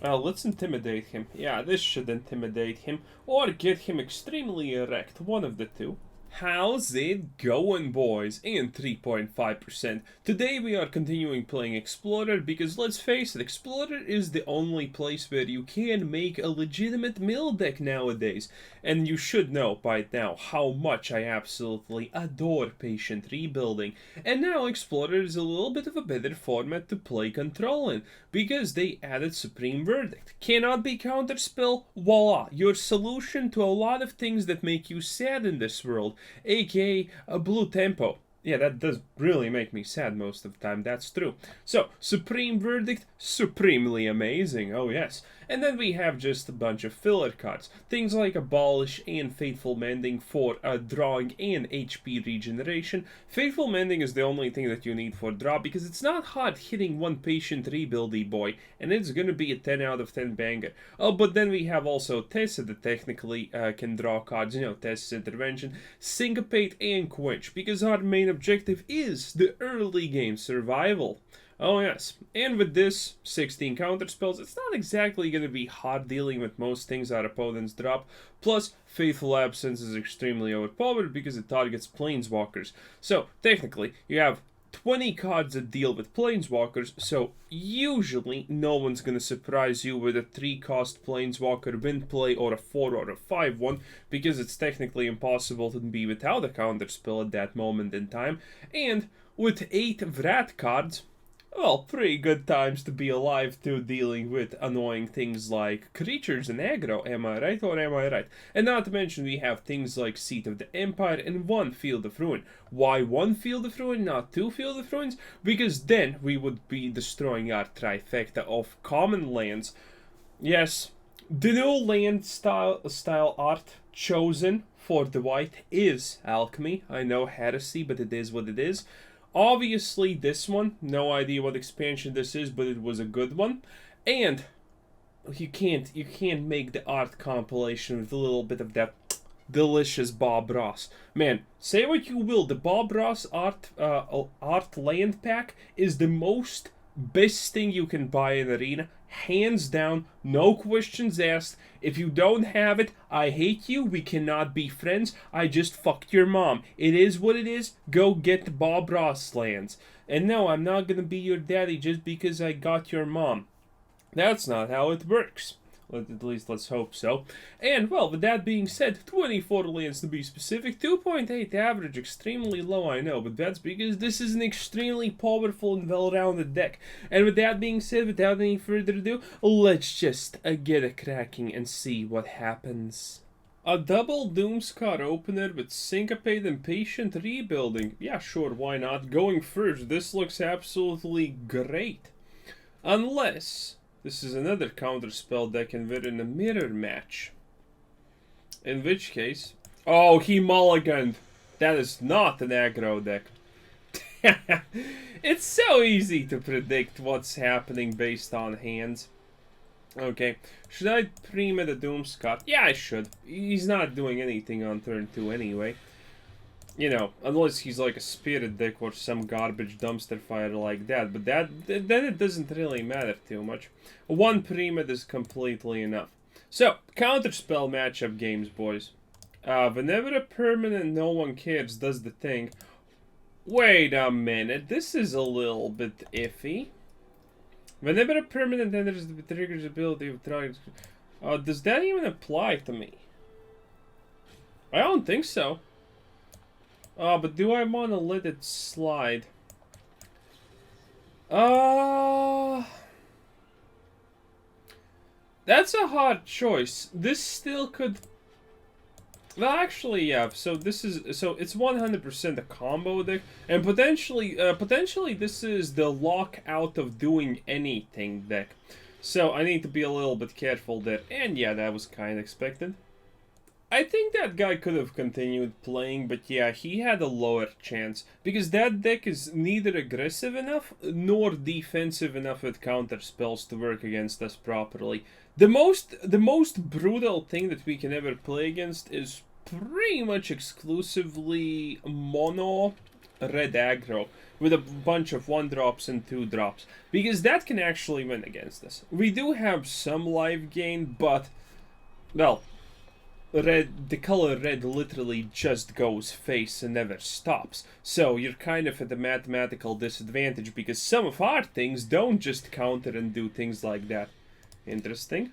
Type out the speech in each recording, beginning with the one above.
Let's intimidate him. Yeah, this should intimidate him, or get him extremely erect, one of the two. How's it going, boys? And 3.5%. Today we are continuing playing Explorer because let's face it, Explorer is the only place where you can make a legitimate mill deck nowadays. And you should know by now how much I absolutely adore patient rebuilding. And now Explorer is a little bit of a better format to play Control in because they added Supreme Verdict. Cannot be counterspell, voila, your solution to a lot of things that make you sad in this world. aka a blue tempo. Yeah, that does really make me sad most of the time, that's true. So, Supreme Verdict, supremely amazing, oh yes. And then we have just a bunch of filler cards. Things like Abolish and Faithful Mending for drawing and HP regeneration. Faithful Mending is the only thing that you need for draw because it's not hard hitting one patient rebuildy boy, and it's gonna be a 10 out of 10 banger. Oh, but then we have also Thassa that technically can draw cards, you know, Thassa's Intervention, Syncopate, and Quench, because our main objective is the early game survival. Oh yes, and with this 16 counter spells, it's not exactly going to be hard dealing with most things our opponents drop. Plus, Fateful Absence is extremely overpowered because it targets Planeswalkers. So, technically, you have 20 cards that deal with Planeswalkers, so usually no one's going to surprise you with a 3-cost Planeswalker wind play or a 4 or a 5-1, because it's technically impossible to be without a counterspell at that moment in time. And with 8 Vrat cards, well, pretty good times to be alive too, dealing with annoying things like creatures and aggro, am I right or am I right? And not to mention we have things like Seat of the Empire and 1 Field of Ruin. Why 1 Field of Ruin, not 2 Field of Ruins? Because then we would be destroying our trifecta of common lands. Yes, the new land style art chosen for the white is Alchemy. I know, heresy, but it is what it is. Obviously, this one, no idea what expansion this is, but it was a good one. And you can't make the art compilation with a little bit of that delicious Bob Ross. Man, say what you will, the Bob Ross art land pack is the most best thing you can buy in Arena. Hands down, no questions asked. If you don't have it, I hate you, we cannot be friends, I just fucked your mom. It is what it is, go get the Bob Ross lands. And no, I'm not gonna be your daddy just because I got your mom. That's not how it works. At least let's hope so. And, well, with that being said, 24 lands to be specific, 2.8 average, extremely low, I know, but that's because this is an extremely powerful and well-rounded deck. And with that being said, without any further ado, let's just get a cracking and see what happens. A double Doomskar opener with Syncopate and Patient Rebuilding. Yeah, sure, why not? Going first, this looks absolutely great. Unless this is another counterspell deck and we're in a mirror match. In which case... Oh, he mulliganed! That is not an aggro deck. It's so easy to predict what's happening based on hands. Okay, should I prima the Doomskar? Yeah, I should. He's not doing anything on turn 2 anyway. You know, unless he's like a spirit deck or some garbage dumpster fire like that, but then it doesn't really matter too much. 1 Primate is completely enough. So, counterspell matchup games, boys. Whenever a permanent no one cares does the thing... Wait a minute, this is a little bit iffy. Whenever a permanent enters the trigger's ability of trying... does that even apply to me? I don't think so. But do I want to let it slide? That's a hard choice. This still could... Well, actually, yeah. So this is... So it's 100% a combo deck. And potentially this is the lock out of doing anything deck. So I need to be a little bit careful there. And yeah, that was kind of expected. I think that guy could have continued playing, but yeah, he had a lower chance. Because that deck is neither aggressive enough, nor defensive enough with counter spells to work against us properly. The most brutal thing that we can ever play against is pretty much exclusively mono red aggro. with a bunch of 1-drops and 2-drops, because that can actually win against us. We do have some life gain, but, well, the color red literally just goes face and never stops. So you're kind of at a mathematical disadvantage, because some of our things don't just counter and do things like that. Interesting.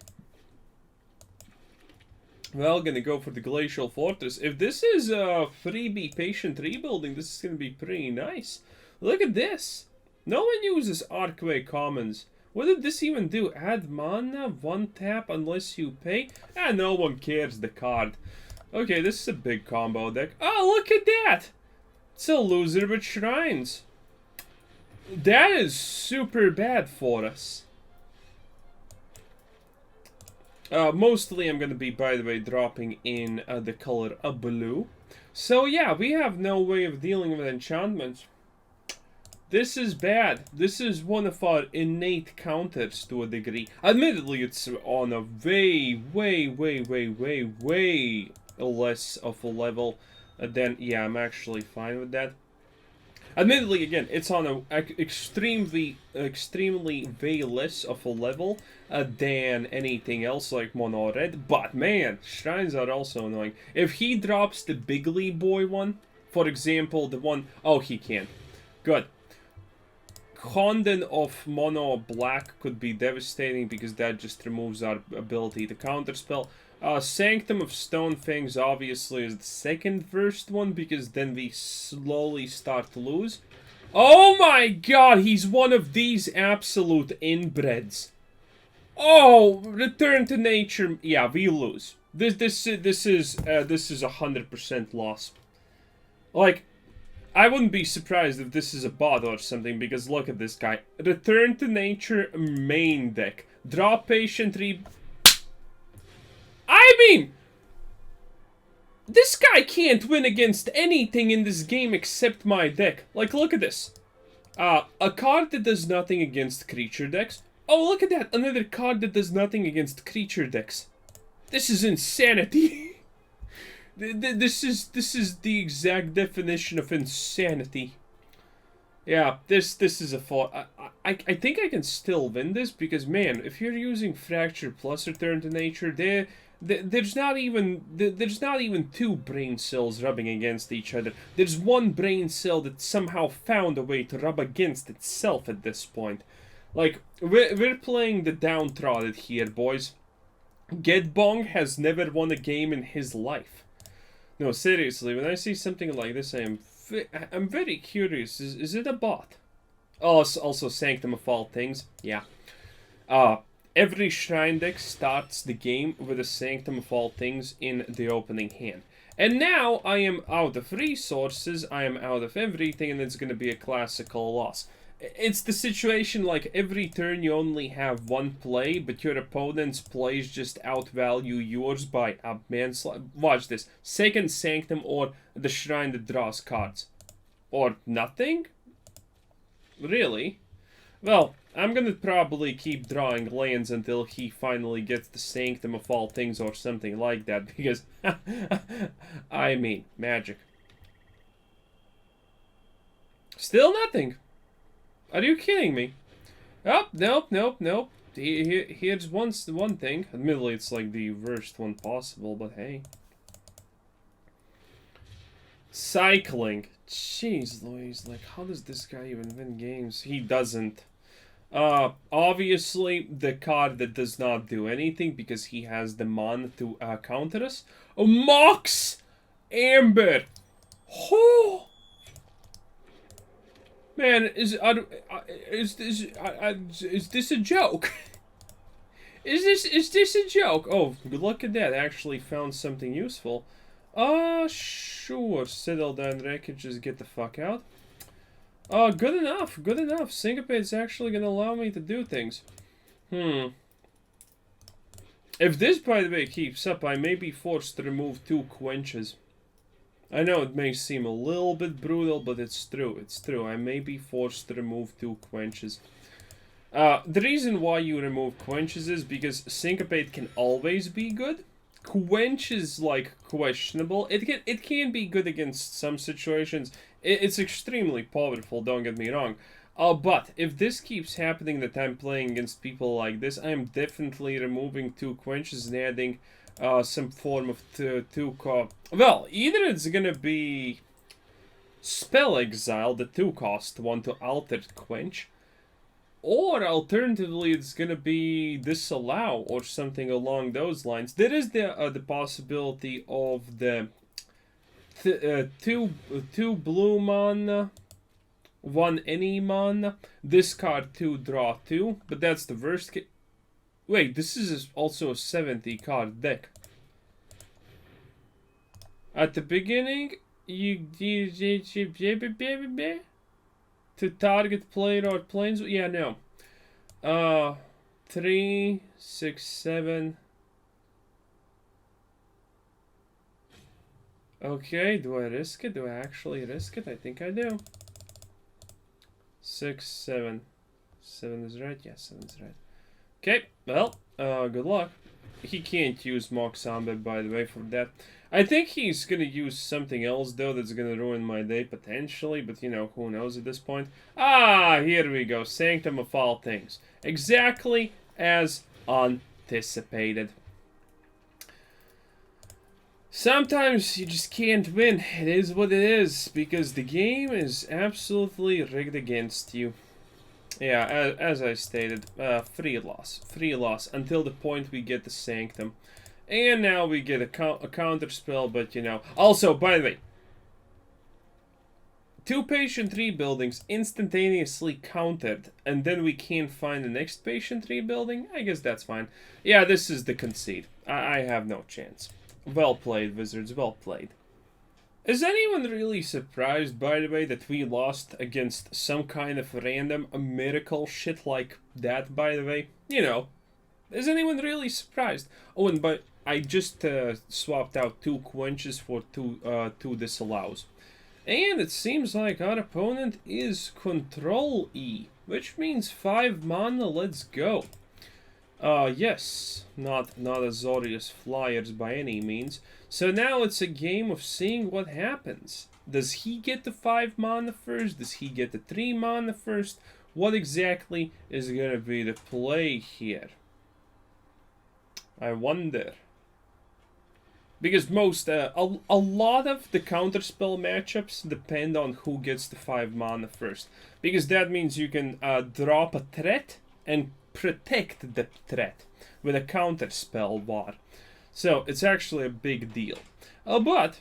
Well, gonna go for the Glacial Fortress. If this is a freebie patient rebuilding, this is gonna be pretty nice. Look at this. No one uses Archway Commons. What did this even do? Add mana, 1 tap unless you pay? Ah, no one cares the card. Okay, this is a big combo deck. Oh, look at that! It's a loser with shrines. That is super bad for us. Mostly I'm gonna be, by the way, dropping in the color blue. So yeah, we have no way of dealing with enchantments. This is bad. This is one of our innate counters to a degree. Admittedly, it's on a way less of a level than... Yeah, I'm actually fine with that. Admittedly, again, it's on a extremely way less of a level than anything else like mono red. But man, shrines are also annoying. If he drops the Bigly Boy one, for example, the one... Oh, he can't. Good. Condon of mono black could be devastating because that just removes our ability to counterspell. Sanctum of Stonefangs obviously is the second worst one because then we slowly start to lose. Oh my god, he's one of these absolute inbreds. Oh, return to nature. Yeah, we lose. This is 100% loss. Like, I wouldn't be surprised if this is a bot or something, because look at this guy. Return to nature main deck. Draw patient I mean, this guy can't win against anything in this game except my deck. Like, look at this. A card that does nothing against creature decks. Oh, look at that. Another card that does nothing against creature decks. This is insanity. This is the exact definition of insanity. Yeah, this is a fault. I think I can still win this because, man, if you're using Fracture plus Return to Nature, there's not even 2 brain cells rubbing against each other. There's 1 brain cell that somehow found a way to rub against itself at this point. Like, we're playing the downtrodden here, boys. Gedbong has never won a game in his life. No, seriously, when I see something like this, I'm very curious. Is it a bot? Oh, it's also Sanctum of All Things. Yeah. Every Shrine deck starts the game with a Sanctum of All Things in the opening hand. And now I am out of resources, I am out of everything, and it's going to be a classical loss. It's the situation like every turn you only have 1 play, but your opponent's plays just outvalue yours by a manslaughter. Watch this. Second Sanctum or the Shrine that draws cards. Or nothing? Really? Well, I'm gonna probably keep drawing lands until he finally gets the Sanctum of All Things or something like that, because, I mean, magic. Still nothing. Are you kidding me? Oh, nope. Here's one thing. Admittedly, it's like the worst one possible, but hey. Cycling. Jeez Louise, like, how does this guy even win games? He doesn't. Obviously, the card that does not do anything because he has the mana to counter us. Mox Amber. Oh! Man, is this a joke? Is this a joke? Oh, look at that! I actually found something useful. Sure. Settle the Wreckage, just get the fuck out. Good enough. Syncopate's actually gonna allow me to do things. If this, by the way, keeps up, I may be forced to remove 2 Quenches. I know it may seem a little bit brutal, but it's true. It's true. I may be forced to remove 2 Quenches. The reason why you remove Quenches is because Syncopate can always be good. Quench is, like, questionable. It can be good against some situations. It's extremely powerful, don't get me wrong. But if this keeps happening, that I'm playing against people like this, I'm definitely removing 2 Quenches and adding some form of 2 well, either it's gonna be Spell Exile, the 2-cost one to alter Quench, or alternatively it's gonna be Disallow or something along those lines. There is the possibility of the two blue mana, 1 any mana, discard 2, draw 2, but that's the worst case. Wait, this is also a 70 card deck. At the beginning, to target player or planes. Yeah, no. 3, 6, 7. Okay, do I risk it? Do I actually risk it? I think I do. 6, 7. 7 is right? Yeah, 7 is right. Okay, well, good luck. He can't use Mock Zombie, by the way, for that. I think he's gonna use something else, though, that's gonna ruin my day, potentially, but, you know, who knows at this point. Ah, here we go. Sanctum of all things. Exactly as anticipated. Sometimes you just can't win. It is what it is, because the game is absolutely rigged against you. Yeah, as I stated, free loss. Free loss until the point we get the Sanctum. And now we get a counter spell, but you know. Also, by the way, 2 patient 3 buildings instantaneously countered, and then we can't find the next patient 3 building? I guess that's fine. Yeah, this is the conceit. I have no chance. Well played, Wizards, well played. Is anyone really surprised, by the way, that we lost against some kind of random miracle shit like that, by the way? You know, is anyone really surprised? Oh, and but I just swapped out 2 Quenches for 2 Disallows. And it seems like our opponent is Control E, which means 5 mana, let's go. Yes, not Azorius Flyers by any means. So now it's a game of seeing what happens. Does he get the 5 mana first? Does he get the 3 mana first? What exactly is gonna be the play here? I wonder. Because a lot of the counterspell matchups depend on who gets the 5 mana first. Because that means you can drop a threat and protect the threat with a counterspell bar. So it's actually a big deal. But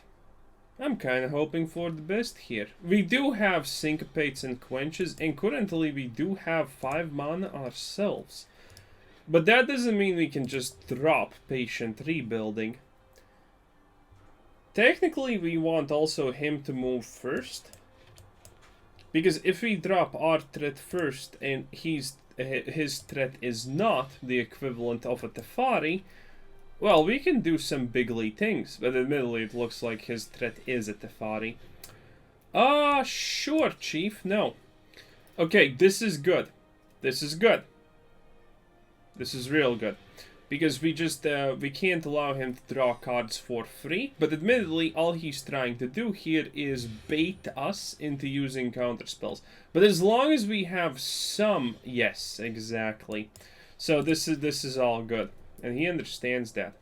I'm kind of hoping for the best here. We do have Syncopates and Quenches, and currently we do have 5 mana ourselves. But that doesn't mean we can just drop Patient Rebuilding. Technically, we want also him to move first. Because if we drop our threat first and his threat is not the equivalent of a Teferi, well, we can do some bigly things. But admittedly, it looks like his threat is a Teferi. Sure, Chief. No. Okay, this is good. This is good. This is real good. Because we just, we can't allow him to draw cards for free. But admittedly, all he's trying to do here is bait us into using counterspells. But as long as we have some... Yes, exactly. So this is all good. And he understands that.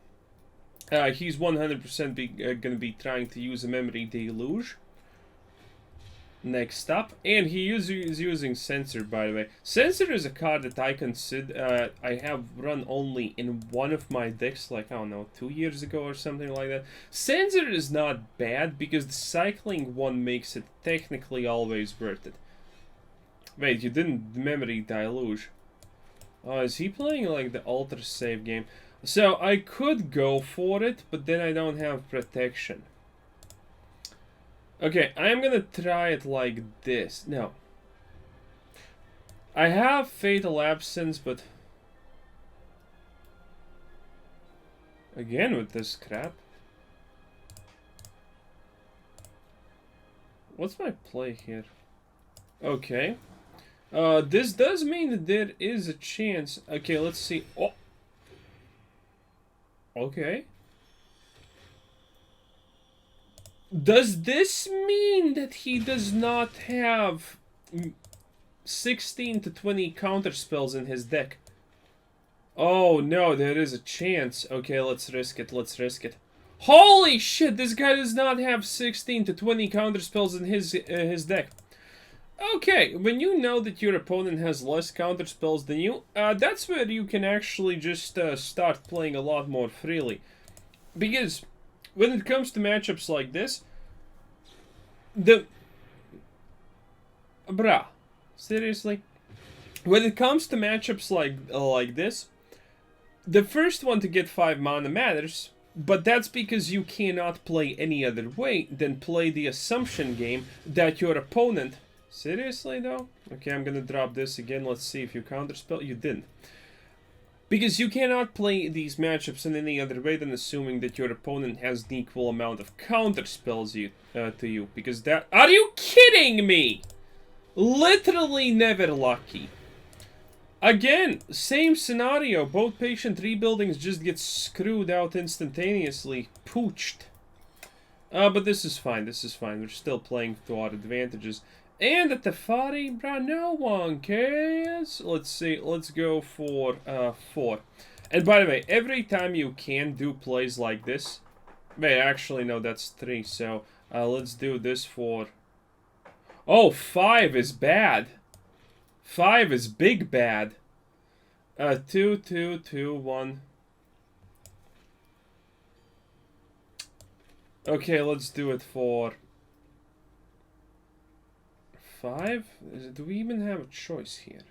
He's 100% gonna be trying to use a Memory Deluge. Next up, and he is using Censor, by the way. Censor is a card that I consider I have run only in one of my decks, like, I don't know, 2 years ago or something like that. Censor is not bad because the cycling one makes it technically always worth it. Wait, you didn't Memory Deluge. Oh, is he playing like the Alter Save game? So I could go for it, but then I don't have protection. Okay, I'm gonna try it like this. No. I have Fateful Absence, but... Again with this crap. What's my play here? Okay. This does mean that there is a chance. Okay, let's see. Oh! Okay. Does this mean that he does not have 16 to 20 counter spells in his deck? Oh no, there is a chance. Okay, let's risk it, let's risk it. Holy shit, this guy does not have 16 to 20 counter spells in his deck. Okay, when you know that your opponent has less counter spells than you, that's where you can actually just start playing a lot more freely. Because when it comes to matchups like this, seriously? When it comes to matchups like this, the first one to get 5 mana matters, but that's because you cannot play any other way than play the assumption game that your opponent... Seriously, though? Okay, I'm gonna drop this again. Let's see if you counterspell. You didn't. Because you cannot play these matchups in any other way than assuming that your opponent has the equal amount of counterspells to you. Because that... Are you kidding me? Literally never lucky. Again, same scenario. Both patient rebuildings just get screwed out instantaneously. Pooched. But this is fine. This is fine. We're still playing to our advantages. And at the Teferi, bruh, no one cares. Let's see, let's go for 4. And by the way, every time you can do plays like this... Wait, actually, no, that's 3, so let's do this for... Oh, 5 is bad. 5 is big bad. 2, 2, 2, 1. Okay, let's do it for... 5? Do we even have a choice here?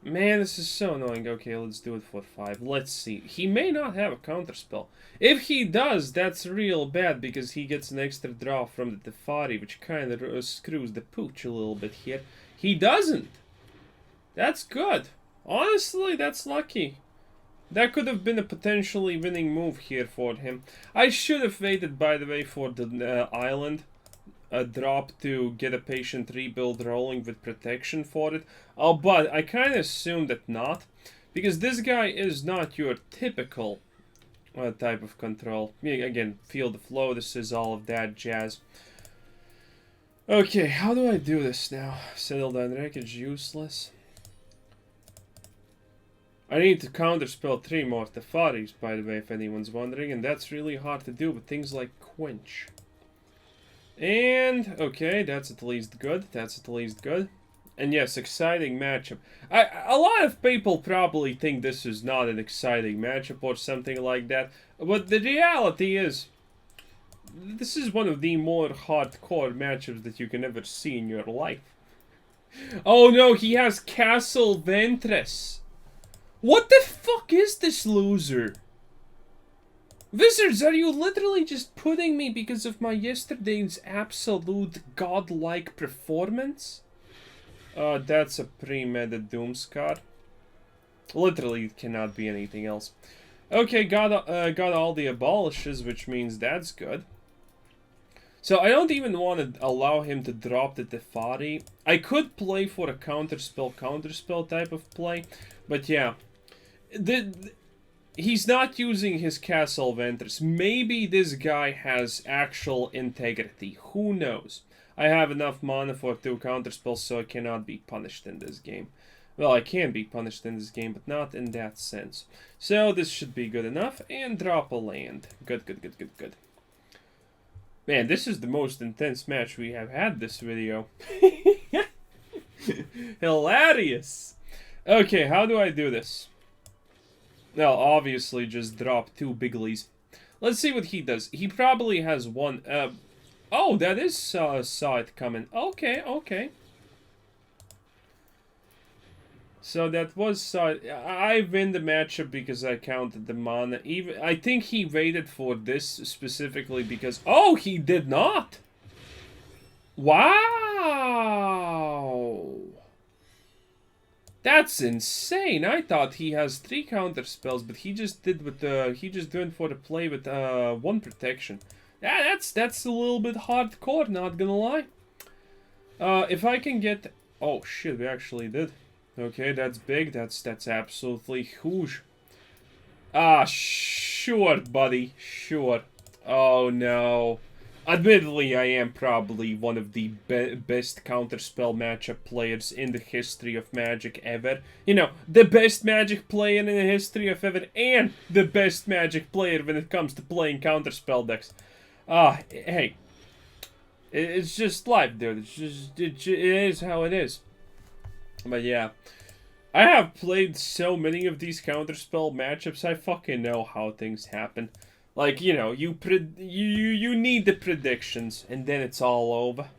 Man, this is so annoying. Okay, let's do it for 5. Let's see. He may not have a counterspell. If he does, that's real bad because he gets an extra draw from the Teferi, which kind of screws the pooch a little bit here. He doesn't. That's good. Honestly, that's lucky. That could have been a potentially winning move here for him. I should have waited, by the way, for the island. A drop to get a patient rebuild rolling with protection for it. Oh, but I kind of assumed that not. Because this guy is not your typical type of control. Yeah, again, feel the flow, this is all of that jazz. Okay, how do I do this now? Settle the Wreckage, useless. I need to counterspell 3 more Teferis, by the way, if anyone's wondering. And that's really hard to do with things like Quench. And, okay, that's at least good. That's at least good. And yes, exciting matchup. A lot of people probably think this is not an exciting matchup or something like that. But the reality is, this is one of the more hardcore matchups that you can ever see in your life. Oh no, he has Castle Ventress. What the fuck is this loser? Wizards, are you literally just putting me because of my yesterday's absolute godlike performance? That's a pre-meta Doomskar. Literally, it cannot be anything else. Okay, got all the abolishes, which means that's good. So I don't even want to allow him to drop the Teferi. I could play for a counterspell type of play, but yeah. He's not using his Castle Ventress. Maybe this guy has actual integrity. Who knows? I have enough mana for 2 counterspells, so I cannot be punished in this game. Well, I can be punished in this game, but not in that sense. So this should be good enough. And drop a land. Good, good, good, good, good. Man, this is the most intense match we have had this video. Hilarious. Okay, how do I do this? Well, obviously just drop 2 biglies. Let's see what he does. He probably has 1. Oh, that is saw it coming. Okay, okay. So that was I win the matchup because I counted the mana. Even I think he waited for this specifically because he did not. Wow. That's insane. I thought he has 3 counter spells, but he just did with he just went for the play with 1 protection. Yeah, that's a little bit hardcore, not gonna lie. If I can get... Oh shit, we actually did. Okay, that's big. That's absolutely huge. Ah, sure, buddy. Sure. Oh no. Admittedly, I am probably one of the best counterspell matchup players in the history of Magic ever. You know, the best Magic player in the history of ever, and the best Magic player when it comes to playing counterspell decks. Hey. It's just life, dude. It is how it is. But yeah. I have played so many of these counterspell matchups, I fucking know how things happen. Like, you know, you need the predictions, and then it's all over.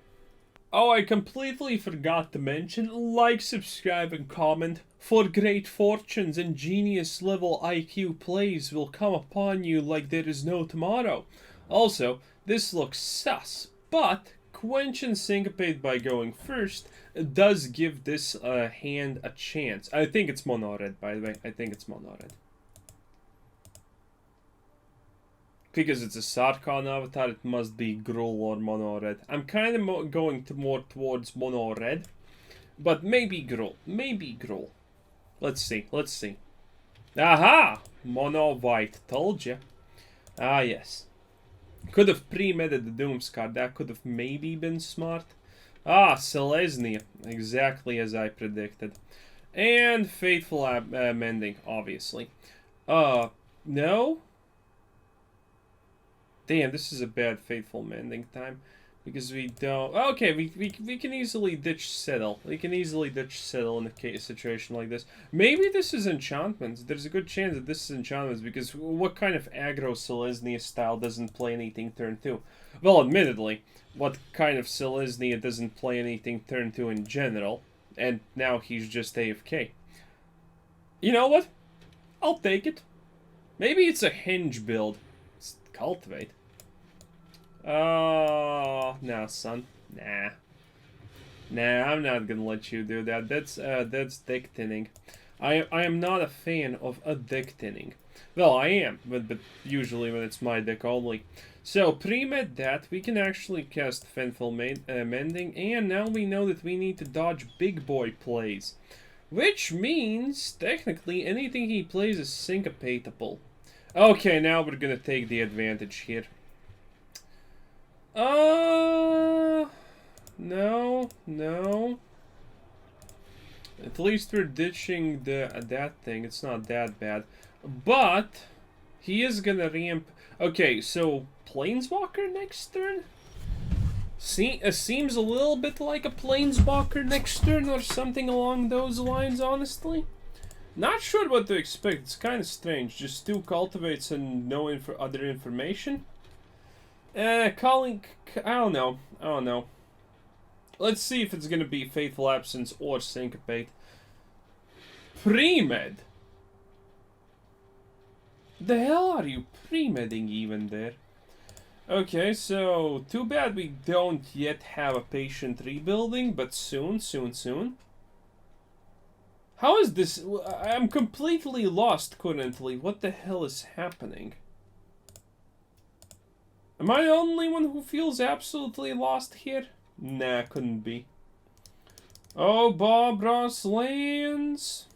Oh, I completely forgot to mention, like, subscribe, and comment, for great fortunes and genius level IQ plays will come upon you like there is no tomorrow. Also, this looks sus, but Quench and Syncopate by going first does give this hand a chance. I think it's mono red, by the way. I think it's mono red. Because it's a Sarkhan avatar, it must be Gruul or mono red. I'm kind of going more towards mono red, but maybe Gruul. Maybe Gruul. Let's see. Let's see. Aha! Mono white. Told you. Ah, yes. Could have pre-medded the Doomskar. That could have maybe been smart. Ah, Selesnya. Exactly as I predicted. And Faithful Mending, obviously. No? Damn, this is a bad Faithful Mending time. Because we don't... Okay, we can easily ditch Settle. We can easily ditch Settle in a case situation like this. Maybe this is Enchantments. There's a good chance that this is Enchantments. Because what kind of aggro Selesnya style doesn't play anything turn 2? Well, admittedly, what kind of Selesnya doesn't play anything turn 2 in general? And now he's just AFK. You know what? I'll take it. Maybe it's a Henge build. Cultivate. Oh, nah, son. Nah. Nah, I'm not gonna let you do that. That's dick thinning. I am not a fan of a dick thinning. Well, I am, but usually when it's my deck only. So, pre-med that, we can actually cast Faithful Mending, and now we know that we need to dodge big boy plays. Which means, technically, anything he plays is syncopatable. Okay, now we're gonna take the advantage here. No. At least we're ditching that thing. It's not that bad. But, he is gonna ramp... Okay, so, Planeswalker next turn? Seems a little bit like a Planeswalker next turn or something along those lines, honestly. Not sure what to expect. It's kind of strange. Just 2 cultivates and no other information. Calling... I don't know. Let's see if it's gonna be Fateful Absence or Syncopate. Pre-med? The hell are you pre-medding even there? Okay, so too bad we don't yet have a patient rebuilding, but soon. How is this? I'm completely lost currently. What the hell is happening? Am I the only one who feels absolutely lost here? Nah, couldn't be. Oh, Bob Ross lands.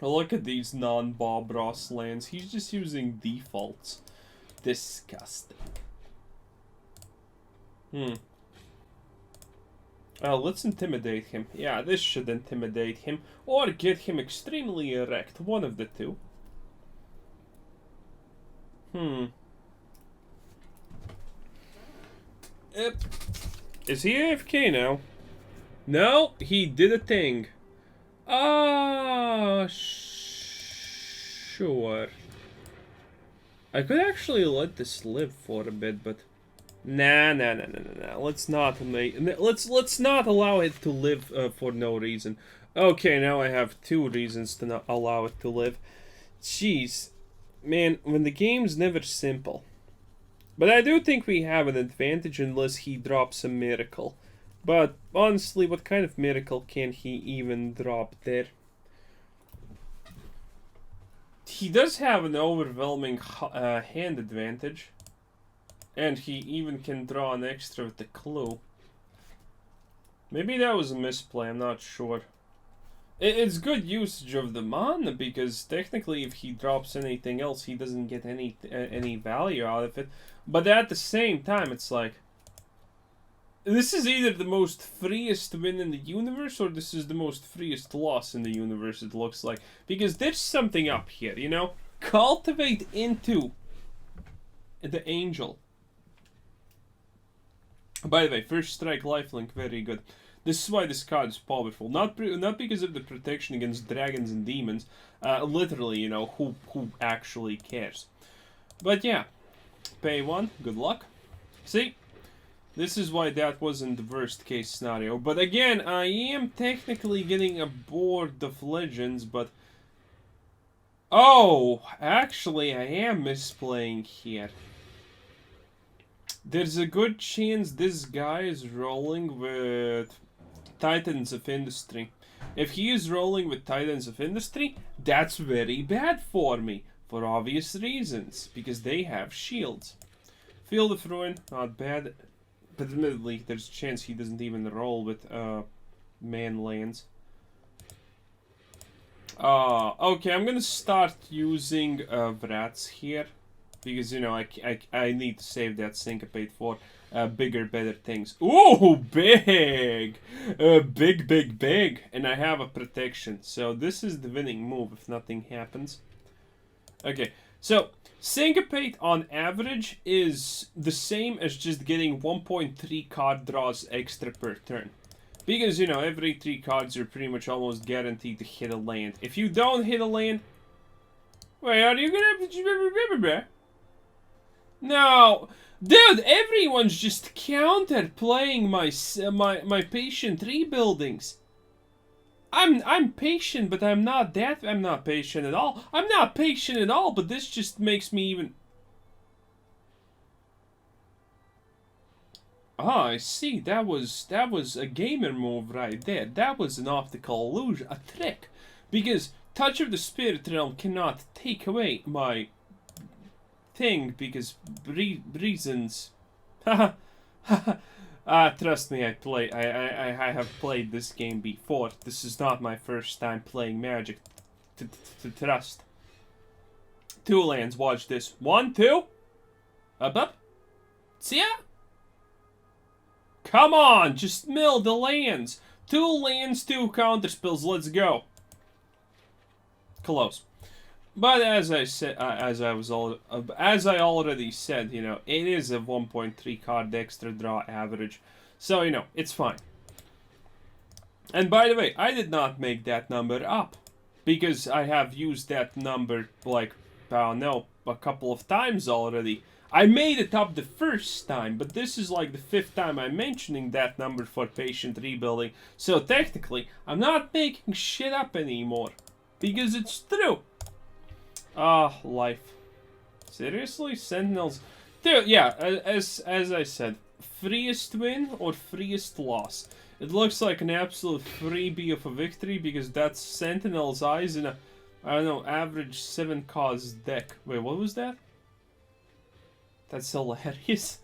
Oh, look at these non-Bob Ross lands. He's just using defaults. Disgusting. Let's intimidate him. Yeah, this should intimidate him. Or get him extremely erect. One of the two. Is he AFK now? No, he did a thing. Sure. I could actually let this live for a bit, but nah. Let's not allow it to live for no reason. Okay, now I have 2 reasons to not allow it to live. Jeez, man, when the game's never simple. But I do think we have an advantage unless he drops a miracle. But honestly, what kind of miracle can he even drop there? He does have an overwhelming hand advantage. And he even can draw an extra with the clue. Maybe that was a misplay, I'm not sure. It's good usage of the mana, because technically if he drops anything else, he doesn't get any value out of it. But at the same time, it's like, this is either the most freest win in the universe, or this is the most freest loss in the universe, it looks like. Because there's something up here, you know? Cultivate into the Angel. By the way, first strike lifelink, very good. This is why this card is powerful. Not because of the protection against dragons and demons. Literally, you know, who actually cares. But yeah, pay 1, good luck. See? This is why that wasn't the worst case scenario. But again, I am technically getting a board of legends, but... Oh, actually I am misplaying here. There's a good chance this guy is rolling with Titans of Industry. If he is rolling with Titans of Industry, that's very bad for me. For obvious reasons. Because they have shields. Field of Ruin, not bad. But admittedly, there's a chance he doesn't even roll with man lands. Okay, I'm gonna start using Vrats here. Because, you know, I need to save that Syncopate for bigger, better things. Ooh, big! Big. And I have a protection. So this is the winning move if nothing happens. Okay, so Syncopate on average is the same as just getting 1.3 card draws extra per turn. Because, you know, every 3 cards you're pretty much almost guaranteed to hit a land. If you don't hit a land... Wait, are you gonna have to... No, dude, everyone's just counter playing my patient rebuildings. I'm patient, but I'm not patient at all. I'm not patient at all, but this just makes me even... Ah, I see. That was a gamer move right there. That was an optical illusion, a trick. Because Touch of the Spirit Realm cannot take away my thing, because reasons. Trust me, I have played this game before. This is not my first time playing Magic. Trust. 2 lands, watch this. 1, 2. Up. See ya? Come on, just mill the lands. 2 lands, 2 counterspells, let's go. Close. But as I said, as I already said, you know, it is a 1.3 card extra draw average, so you know it's fine. And by the way, I did not make that number up, because I have used that number like I don't know, a couple of times already. I made it up the first time, but this is like the 5th time I'm mentioning that number for patient rebuilding. So technically, I'm not making shit up anymore, because it's true. Ah, life. Seriously? Sentinels? Dude, yeah, as I said, freest win or freest loss. It looks like an absolute freebie of a victory, because that's Sentinel's Eyes in a, I don't know, average 7 cost deck. Wait, what was that? That's hilarious.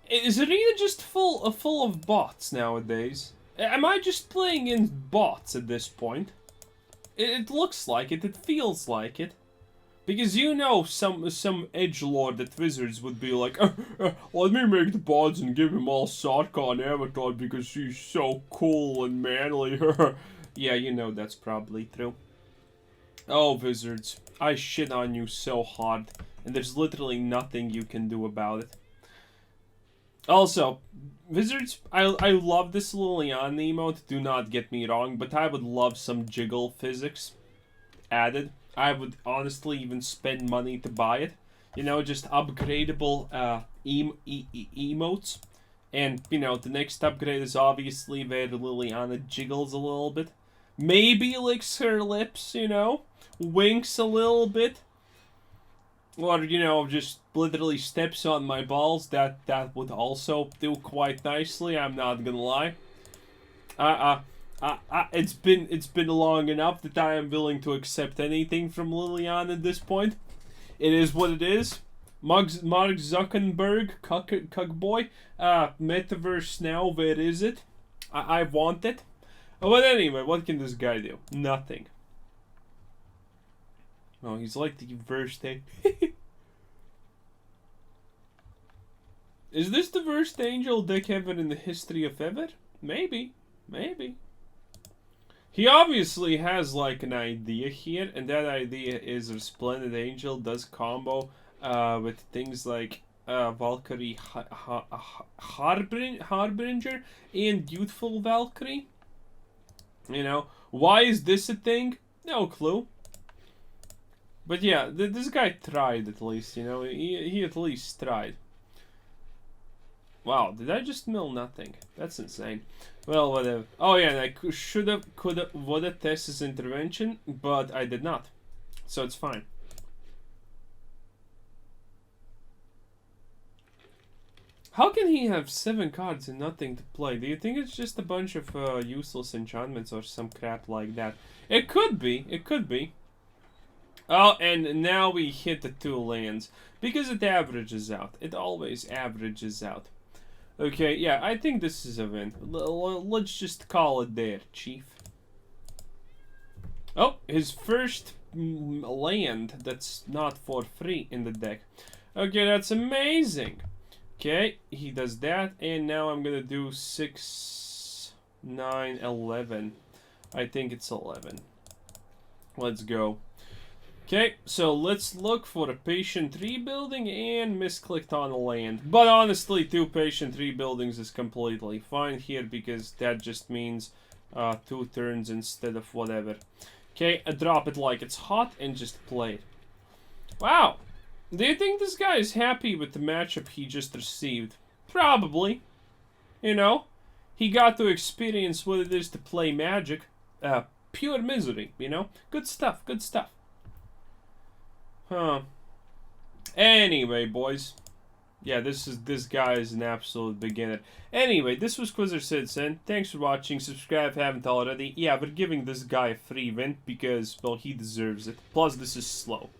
Is Arena just full of bots nowadays? Am I just playing in bots at this point? It looks like it. It feels like it. Because you know some edgelord at Wizards would be like, let me make the bots and give him all Sarkhan avatar because he's so cool and manly. Yeah, you know that's probably true. Oh, Wizards. I shit on you so hard. And there's literally nothing you can do about it. Also, Wizards, I love this Liliana emote, do not get me wrong, but I would love some jiggle physics added. I would honestly even spend money to buy it. You know, just upgradable emotes. And, you know, the next upgrade is obviously where Liliana jiggles a little bit. Maybe licks her lips, you know, winks a little bit. Or, you know, just literally steps on my balls. That would also do quite nicely, I'm not gonna lie. It's been long enough that I am willing to accept anything from Liliana at this point. It is what it is. Mark Zuckerberg, cuck boy. Metaverse now, where is it? I want it. Oh, but anyway, what can this guy do? Nothing. Oh, he's like the worst thing. Is this the worst angel deck ever in the history of ever? Maybe. Maybe. He obviously has like an idea here, and that idea is a Splendid Angel does combo with things like Valkyrie Harbinger and Youthful Valkyrie. You know, why is this a thing? No clue. But yeah, this guy tried at least, you know, he at least tried. Wow, did I just mill nothing? That's insane. Well, whatever. Oh yeah, and I should've, could've, would've tested his intervention, but I did not. So it's fine. How can he have 7 cards and nothing to play? Do you think it's just a bunch of useless enchantments or some crap like that? It could be. It could be. Oh, and now we hit the 2 lands. Because it averages out. It always averages out. Okay, yeah, I think this is a win. Let's just call it there, Chief. Oh, his first land that's not for free in the deck. Okay, that's amazing. Okay, he does that, and now I'm gonna do 6, 9, 11. I think it's 11. Let's go. Okay, so let's look for a patient rebuilding and misclicked on a land. But honestly, 2 patient rebuildings is completely fine here because that just means 2 turns instead of whatever. Okay, I drop it like it's hot and just play it. Wow. Do you think this guy is happy with the matchup he just received? Probably. You know, he got to experience what it is to play Magic. Pure misery, you know? Good stuff, good stuff. Huh. Anyway, boys. Yeah, this guy is an absolute beginner. Anyway, this was Quizzer Citizen. Thanks for watching. Subscribe if you haven't already. Yeah, we're giving this guy a free win because, well, he deserves it. Plus, this is slow.